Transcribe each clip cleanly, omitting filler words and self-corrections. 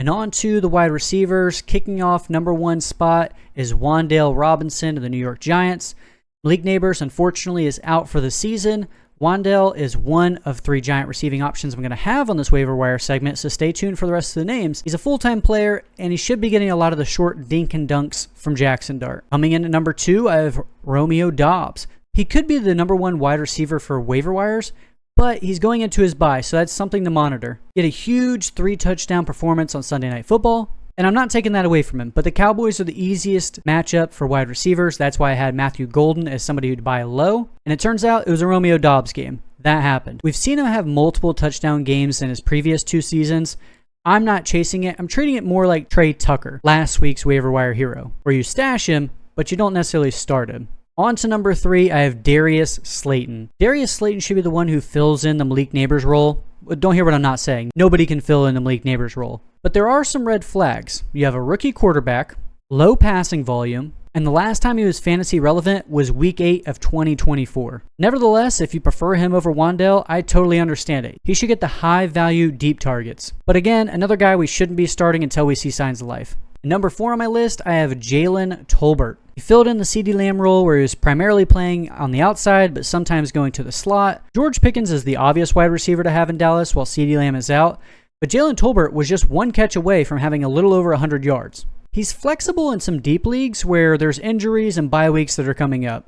And on to the wide receivers. Kicking off number 1 spot is Wan'Dale Robinson of the New York Giants. Malik Neighbors, unfortunately, is out for the season. Wan'Dale is one of 3 Giant receiving options I'm going to have on this waiver wire segment, so stay tuned for the rest of the names. He's a full-time player, and he should be getting a lot of the short dink and dunks from Jackson Dart. Coming in at number 2, I have Romeo Doubs. He could be the number 1 wide receiver for waiver wires, but he's going into his bye, so that's something to monitor. He had a huge 3-touchdown performance on Sunday Night Football, and I'm not taking that away from him, but the Cowboys are the easiest matchup for wide receivers. That's why I had Matthew Golden as somebody who'd buy low, and it turns out it was a Romeo Doubs game. That happened. We've seen him have multiple touchdown games in his previous 2 seasons. I'm not chasing it. I'm treating it more like Trey Tucker, last week's waiver wire hero, where you stash him, but you don't necessarily start him. On to number 3, I have Darius Slayton. Darius Slayton should be the one who fills in the Malik Neighbors role. Don't hear what I'm not saying. Nobody can fill in the Malik Neighbors role. But there are some red flags. You have a rookie quarterback, low passing volume, and the last time he was fantasy relevant was week 8 of 2024. Nevertheless, if you prefer him over Wan'Dale, I totally understand it. He should get the high value deep targets. But again, another guy we shouldn't be starting until we see signs of life. Number 4 on my list, I have Jalen Tolbert. He filled in the CeeDee Lamb role where he was primarily playing on the outside, but sometimes going to the slot. George Pickens is the obvious wide receiver to have in Dallas while CeeDee Lamb is out, but Jalen Tolbert was just 1 catch away from having a little over 100 yards. He's flexible in some deep leagues where there's injuries and bye weeks that are coming up.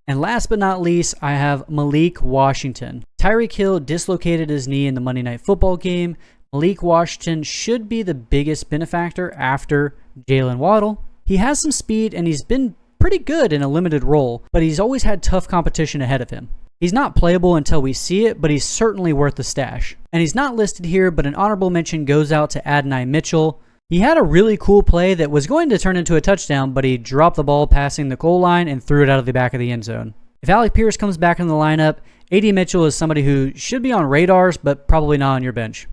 And last but not least, I have Malik Washington. Tyreek Hill dislocated his knee in the Monday Night Football game. Malik Washington should be the biggest benefactor after Jalen Waddle. He has some speed and he's been pretty good in a limited role, but he's always had tough competition ahead of him. He's not playable until we see it, but he's certainly worth the stash. And he's not listed here, but an honorable mention goes out to Adonai Mitchell. He had a really cool play that was going to turn into a touchdown, but he dropped the ball passing the goal line and threw it out of the back of the end zone. If Alec Pierce comes back in the lineup, AD Mitchell is somebody who should be on radars, but probably not on your bench.